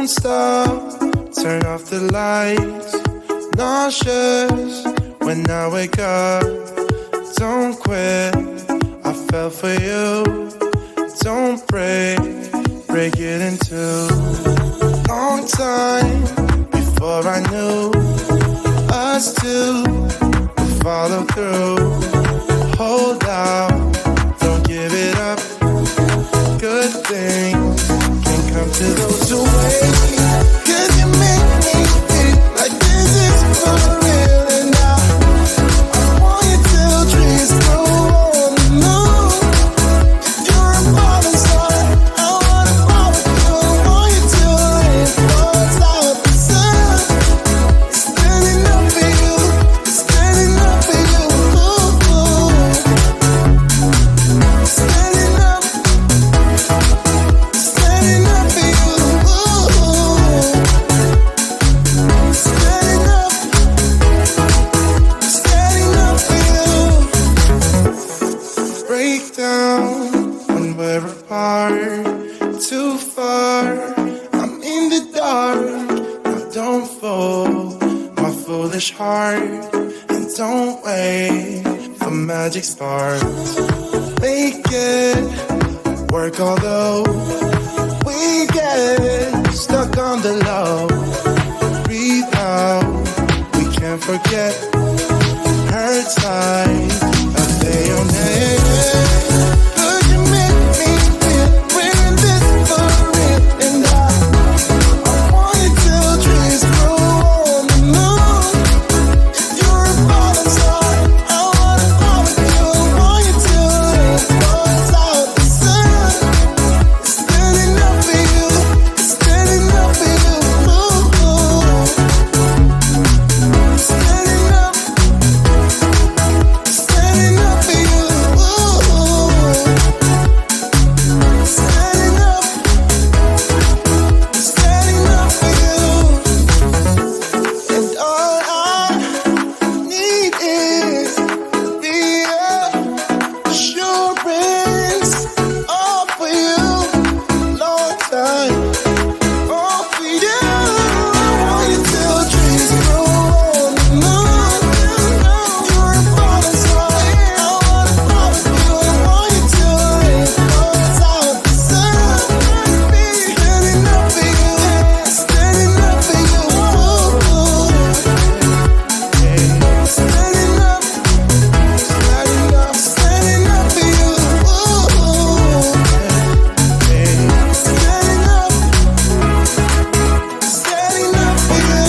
Don't stop, turn off the lights. Nauseous when I wake up. Don't quit, I fell for you. Don't break it in two. Long time before I knew us two would follow through. Hold out, don't give it up. Good things can come to those who wait. 'Cause you make me feel like this is for real. And now I want you till dreams grow on the moon. If you're a falling star, I wanna fall with you. I want you till it falls out the sun. It's standing up for you. It's standing up for you. Ooh. Standing up. Standing up for you. Ooh. Standing up. Standing up for you. Break down when we're apart. Too far, I'm in the dark. Now don't fold my foolish heart. And don't wait for magic sparks. Make it work, although we get stuck on the low. Breathe out, we can't forget. Hurts like a day on end. 'Cause you make me feel we're in this for real. And I want you till dreams grow on the moon. If you're a falling star, I wanna fall with you. I want you till it falls out the sun. It's standing up for you. It's standing up for you. Ooh. Standing up. Standing up for you. Ooh. Standing up. Standing up for you. And all I need is reassurance. All for you. Long time. All for you. I want you till dreams grow on the moon. You're a falling star. I wanna fall with you. I want you till it falls out the sun. Standing up for you. Standing up for you. Standing up. Standing up. Standing up for you. Standing up. Standing up for you.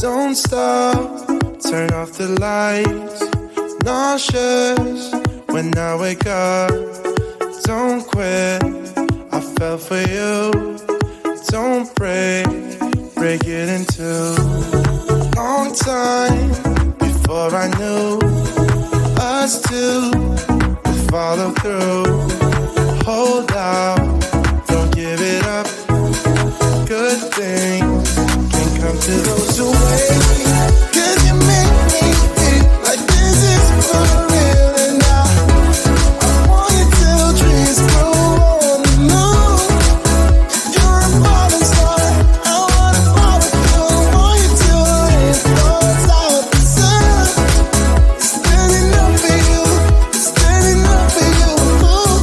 Don't stop, turn off the lights. Nauseous when I wake up. Don't quit, I fell for you. Don't break it in two. Long time before I knew us two would follow through. Hold out, don't give it up. Good things can come to those who wait. 'Cause you make me feel like this is for real. And now I want you till dreams grow on the moon. If you're a falling star, I wanna fall with you. I want you till it falls out the sun. It's standing up for you. It's standing up for you. Ooh.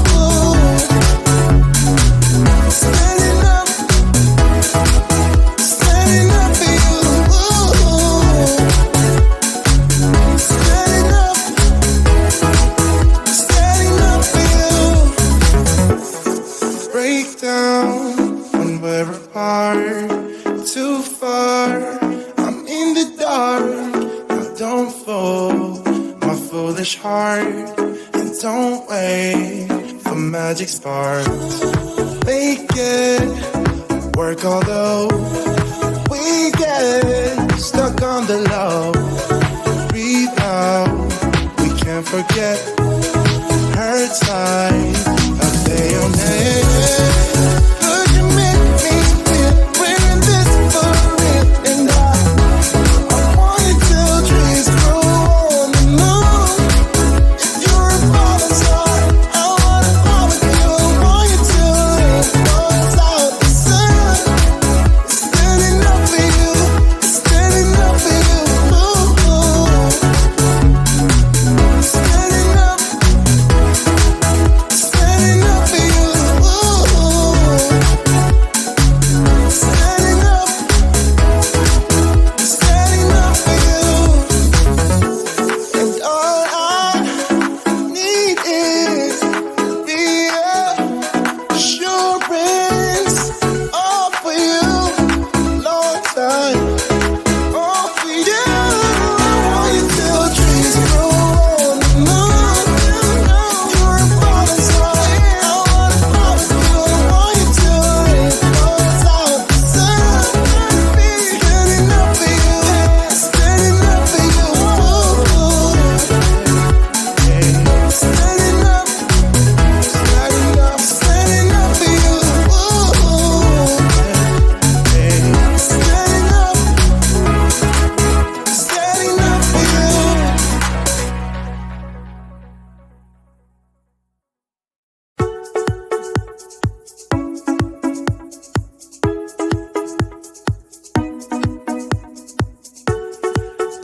Standing up. Standing up for you. Ooh. Standing up. Standing up for you. Break down when we're apart. Too far, I'm in the dark. Now don't fold my foolish heart. And don't wait for magic sparks. Make it work, although we get stuck on the low. Breathe out, we can't forget. Hurts like a day on end. 'Cause you make me feel we're in this for real. And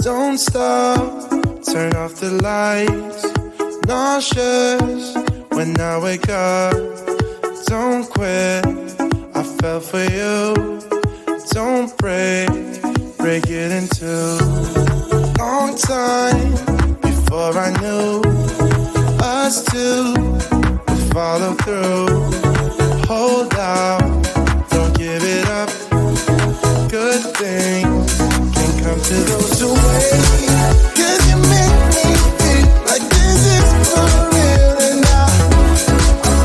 Don't stop, turn off the lights. Nauseous when I wake up. Don't quit, I fell for you. Don't break it in two. Long time before I knew us two would follow through. Hold out, don't give it up. Good things can come to those who wait. 'Cause you make me feel like this is for real. And I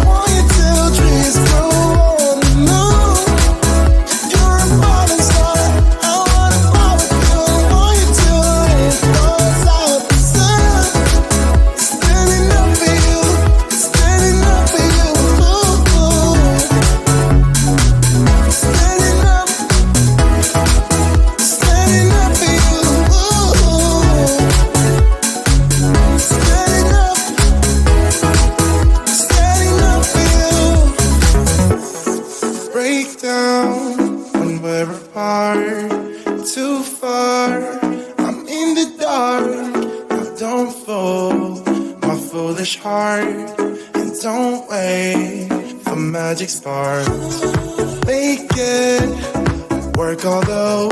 want you till dreams go on the moon. If you're a falling star, I wanna fall with you. I want you till it falls out the sun. It's standing up for you. It's standing up for you. Ooh. Standing up. Standing up for you. Ooh. Standing up. Standing up for you. Break down when we're apart. Too far, I'm in the dark. Now don't fold my foolish heart. And don't wait for magic sparks. Make it work, although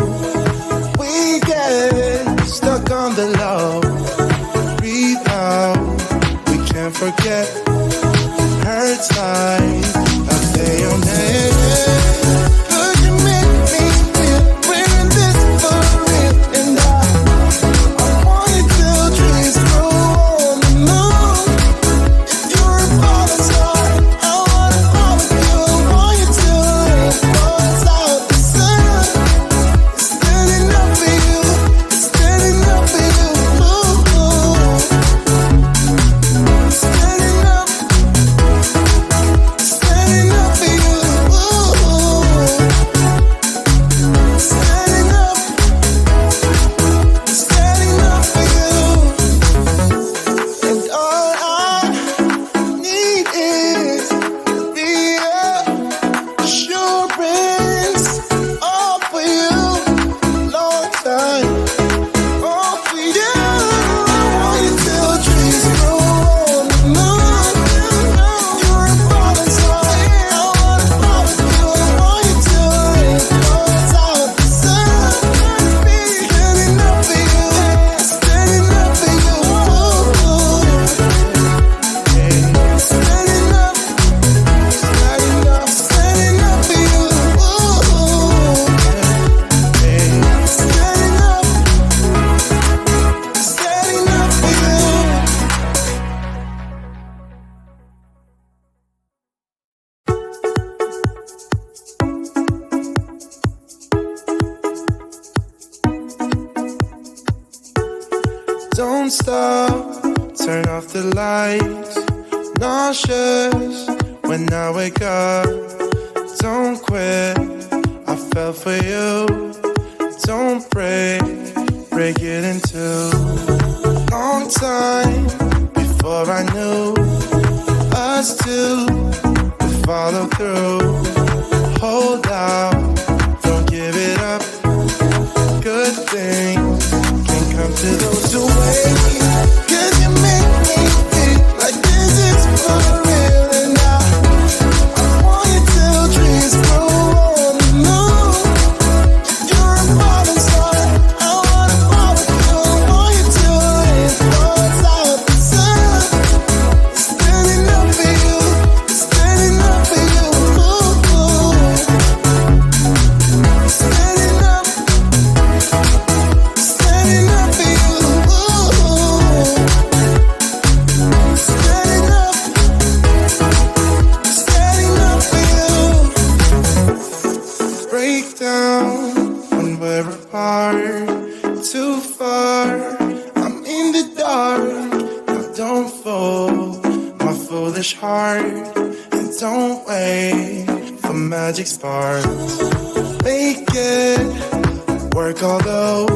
we get stuck on the low. Breathe out, we can't forget. Hurts like a day on end. 'Cause you make me feel we're in this for real. And I want you till dreams grow on the moon. If you're a falling star, I wanna fall with you. I want you till it falls out the sun. It's standing up for you. It's standing up for you. Ooh. Standing up. Standing up for you. Ooh. Standing up. Standing up for you. And all I need is reassurance. All for you. Long time. All for you. I want you till dreams grow on the moon. You're a falling star. I wanna fall with you. I want you till it falls out the sun. Standing up for you. Standing up for you. Standing up. Standing up. Standing up for you. Standing up. Standing up for you. Don't stop, turn off the lights. Nauseous when I wake up. Don't quit, I fell for you. Don't break it in two. Long time before I knew us two would follow through. Hold out, don't give it up. Good things can come to those who wait. 'Cause you make me feel like this is for real. And I want you till dreams grow on the moon. If you're a falling star, I wanna fall with you. I want you till it falls out the sun. It's standing up for you. It's standing up for you. Ooh. Standing up. Standing up for you. Ooh. Standing up. Standing up for you. Break down when we're apart. Too far, I'm in the dark. Now don't fold my foolish heart. And don't wait for magic sparks. Make it work, although